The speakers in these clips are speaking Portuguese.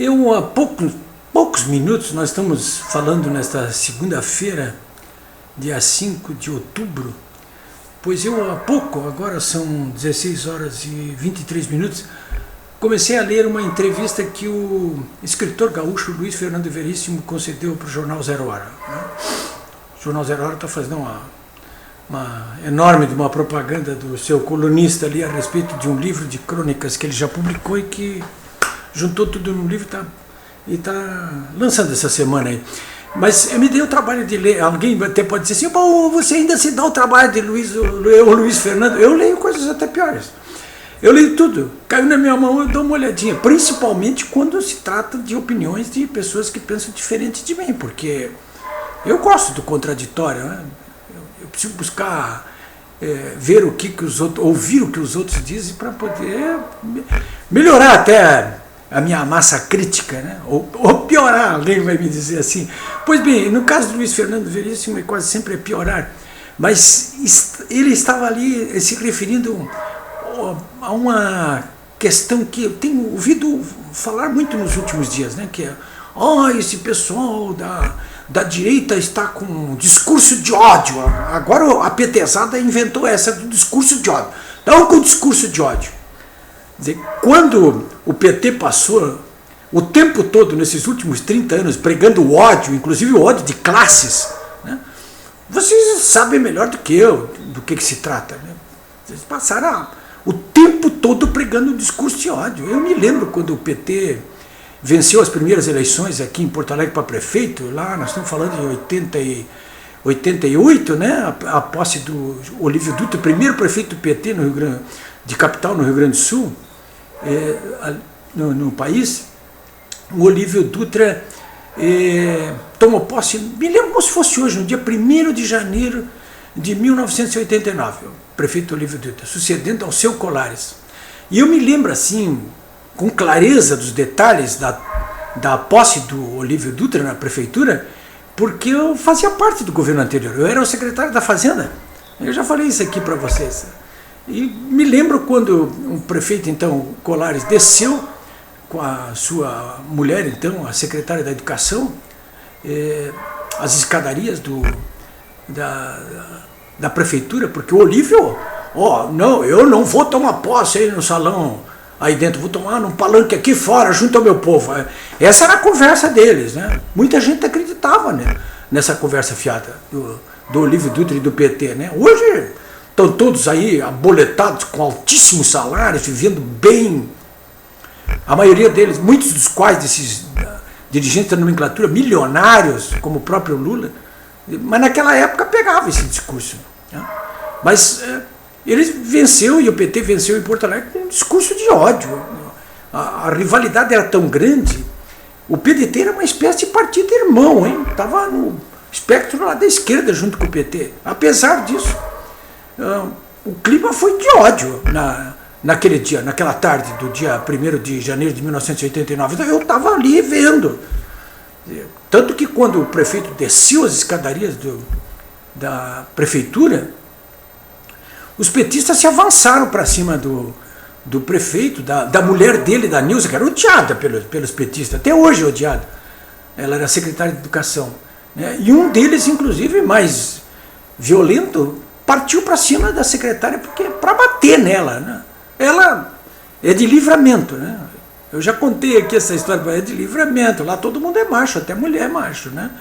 Há poucos minutos, nós estamos falando nesta segunda-feira, dia 5 de outubro, pois há pouco, agora são 16 horas e 23 minutos, comecei a ler uma entrevista que o escritor gaúcho Luiz Fernando Veríssimo concedeu para o Jornal Zero Hora. O Jornal Zero Hora está fazendo uma enorme de uma propaganda do seu colunista ali a respeito de um livro de crônicas que ele já publicou e que juntou tudo num livro e está lançando essa semana aí. Mas eu me dei o trabalho de ler. Alguém até pode dizer assim: pô, você ainda se dá o trabalho de Luiz Fernando? Eu leio coisas até piores. Eu leio tudo, caiu na minha mão, eu dou uma olhadinha, principalmente quando se trata de opiniões de pessoas que pensam diferente de mim, porque eu gosto do contraditório, né? Eu preciso buscar ver o que os outros, ouvir o que os outros dizem para poder melhorar até a minha massa crítica, né? Ou piorar, alguém vai me dizer assim. Pois bem, no caso do Luiz Fernando Veríssimo, quase sempre é piorar, mas ele estava ali se referindo a uma questão que eu tenho ouvido falar muito nos últimos dias, né? Que é, esse pessoal da direita está com um discurso de ódio. Agora a petezada inventou essa do discurso de ódio. Não com o discurso de ódio. Quer dizer, quando o PT passou o tempo todo, nesses últimos 30 anos, pregando o ódio, inclusive o ódio de classes, né? Vocês sabem melhor do que eu do que se trata, né? Vocês passaram o tempo todo pregando um discurso de ódio. Eu me lembro quando o PT venceu as primeiras eleições aqui em Porto Alegre para prefeito, lá nós estamos falando de 88, né? A posse do Olívio Dutra, primeiro prefeito do PT no Rio Grande, de capital no Rio Grande do Sul, no país. O Olívio Dutra tomou posse, me lembro como se fosse hoje, no dia 1º de janeiro de 1989, o prefeito Olívio Dutra, sucedendo ao seu Colares. E eu me lembro assim, com clareza dos detalhes da posse do Olívio Dutra na prefeitura, porque eu fazia parte do governo anterior, eu era o secretário da Fazenda. Eu já falei isso aqui para vocês. E me lembro quando o prefeito, então, Colares, desceu com a sua mulher, então, a secretária da Educação, as escadarias da prefeitura, porque o Olívio, não, eu não vou tomar posse aí no salão, aí dentro, vou tomar num palanque aqui fora, junto ao meu povo. Essa era a conversa deles, né? Muita gente acreditava, né, nessa conversa fiada do Olívio Dutra e do PT, né? Hoje estão todos aí aboletados com altíssimos salários, vivendo bem. A maioria deles, muitos dos quais desses dirigentes da nomenclatura, milionários, como o próprio Lula, mas naquela época pegava esse discurso, né? Mas ele venceu, e o PT venceu em Porto Alegre com um discurso de ódio. A rivalidade era tão grande. O PDT era uma espécie de partido irmão, hein? Estava no espectro lá da esquerda junto com o PT. Apesar disso, o clima foi de ódio naquele dia, naquela tarde do dia 1º de janeiro de 1989. Então, eu estava ali vendo. Tanto que quando o prefeito desceu as escadarias da prefeitura, os petistas se avançaram para cima do prefeito, da mulher dele, da Nilza, que era odiada pelos petistas, até hoje é odiada. Ela era secretária de Educação, né? E um deles, inclusive, mais violento, partiu para cima da secretária para bater nela, né? Ela é de Livramento, né? Eu já contei aqui essa história, é de Livramento, lá todo mundo é macho, até mulher é macho, né?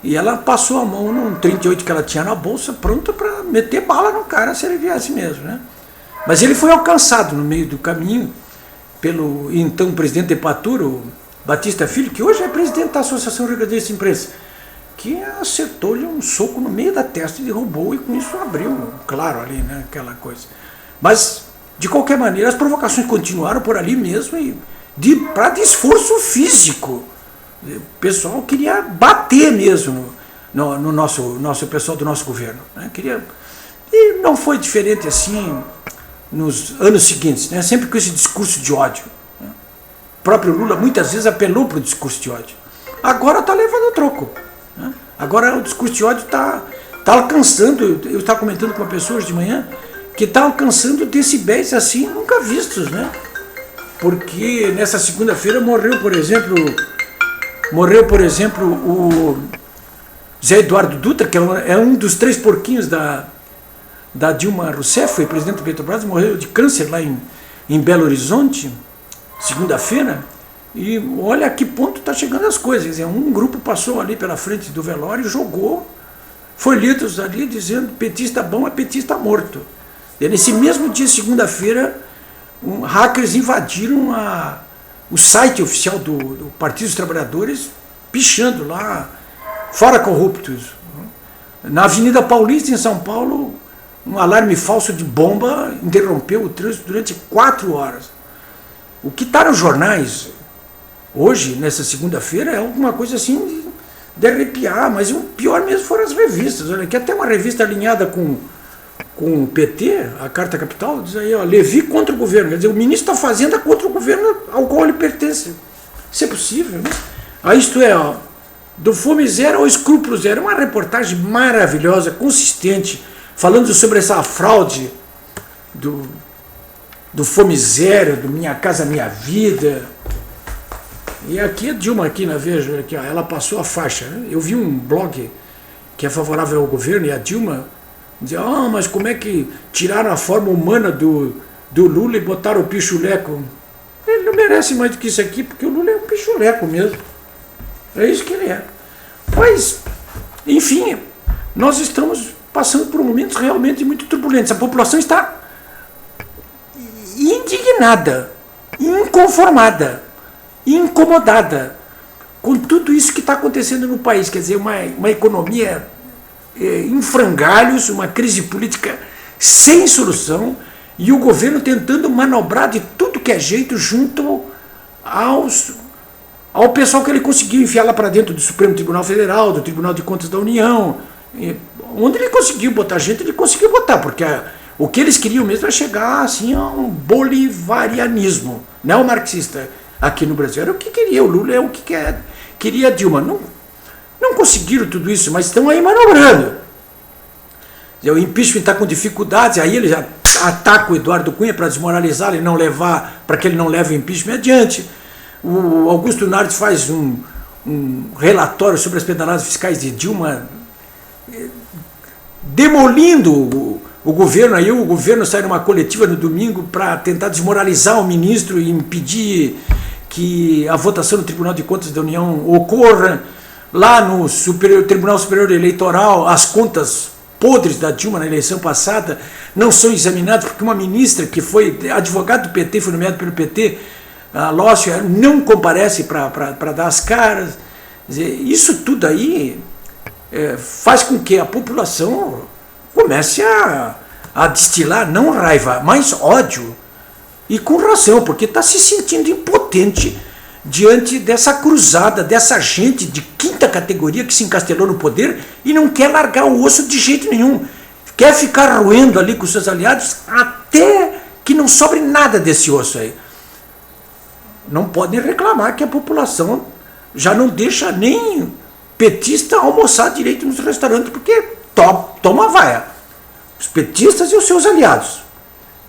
E ela passou a mão num 38 que ela tinha na bolsa, pronta para meter bala no cara se ele viesse mesmo, né? Mas ele foi alcançado no meio do caminho pelo então presidente de Epatur, o Batista Filho, que hoje é presidente da Associação Rio Grandense de Imprensa, que acertou-lhe um soco no meio da testa e derrubou, e com isso abriu, claro, ali, né, aquela coisa. Mas, de qualquer maneira, as provocações continuaram por ali mesmo, e para de esforço físico. O pessoal queria bater mesmo no nosso pessoal do nosso governo, né? E não foi diferente assim nos anos seguintes, né? Sempre com esse discurso de ódio, né? O próprio Lula muitas vezes apelou para o discurso de ódio. Agora está levando troco, né? Agora o discurso de ódio está alcançando, eu estava comentando com uma pessoa hoje de manhã, que está alcançando decibéis assim nunca vistos, né? porque nessa segunda-feira morreu, por exemplo, o Zé Eduardo Dutra, que é um dos 3 porquinhos da Dilma Rousseff, foi presidente do Petrobras, morreu de câncer lá em Belo Horizonte, segunda-feira, e olha a que ponto está chegando as coisas. Quer dizer, um grupo passou ali pela frente do velório e jogou folhetos ali dizendo petista bom é petista morto. E nesse mesmo dia, segunda-feira, hackers invadiram o site oficial do Partido dos Trabalhadores, pichando lá, fora corruptos. Na Avenida Paulista, em São Paulo, um alarme falso de bomba interrompeu o trânsito durante 4 horas. O que está nos jornais hoje, nessa segunda-feira, é alguma coisa assim de arrepiar, mas o pior mesmo foram as revistas. Olha, aqui até uma revista alinhada com o PT, a Carta Capital, diz aí, ó, Levi contra o governo. Quer dizer, o ministro da Fazenda contra o governo ao qual ele pertence. Isso é possível, né? Aí, isto é, ó, do Fome Zero ao Escrúpulo Zero. Uma reportagem maravilhosa, consistente, falando sobre essa fraude do Fome Zero, do Minha Casa Minha Vida. E aqui a Dilma, aqui na Veja, aqui, ó, ela passou a faixa. Né? Eu vi um blog que é favorável ao governo e a Dilma dizia, mas como é que tiraram a forma humana do Lula e botaram o pichuleco? Ele não merece mais do que isso aqui, porque o Lula é um pichuleco mesmo. É isso que ele é. Mas, enfim, nós estamos passando por momentos realmente muito turbulentos. A população está indignada, inconformada, incomodada com tudo isso que está acontecendo no país. Quer dizer, uma economia em frangalhos, uma crise política sem solução e o governo tentando manobrar de tudo que é jeito junto ao pessoal que ele conseguiu enfiar lá para dentro do Supremo Tribunal Federal, do Tribunal de Contas da União. Onde ele conseguiu botar gente, ele conseguiu botar, porque o que eles queriam mesmo é chegar assim, a um bolivarianismo neomarxista aqui no Brasil. Era o que queria o Lula, é o que queria a Dilma. Não conseguiram tudo isso, mas estão aí manobrando. O impeachment está com dificuldades, aí ele já ataca o Eduardo Cunha para desmoralizá-lo e não levar, para que ele não leve o impeachment adiante. O Augusto Nardes faz um relatório sobre as pedaladas fiscais de Dilma, demolindo o governo. Aí o governo sai numa coletiva no domingo para tentar desmoralizar o ministro e impedir que a votação no Tribunal de Contas da União ocorra. Lá no Tribunal Superior Eleitoral, as contas podres da Dilma na eleição passada não são examinadas, porque uma ministra que foi advogada do PT, foi nomeada pelo PT, a Lócio, não comparece para dar as caras. Quer dizer, isso tudo aí faz com que a população comece a destilar, não raiva, mas ódio, e com razão, porque está se sentindo impotente diante dessa cruzada, dessa gente de quinta categoria que se encastelou no poder e não quer largar o osso de jeito nenhum. Quer ficar roendo ali com seus aliados até que não sobre nada desse osso aí. Não podem reclamar que a população já não deixa nem petista almoçar direito nos restaurantes, porque toma vaia. Os petistas e os seus aliados,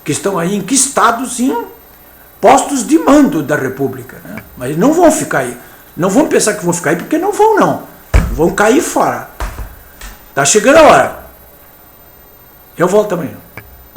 que estão aí enquistados em postos de mando da República, né? Mas não vão ficar aí. Não vão pensar que vão ficar aí, porque não vão, não. Vão cair fora. Está chegando a hora. Eu volto amanhã.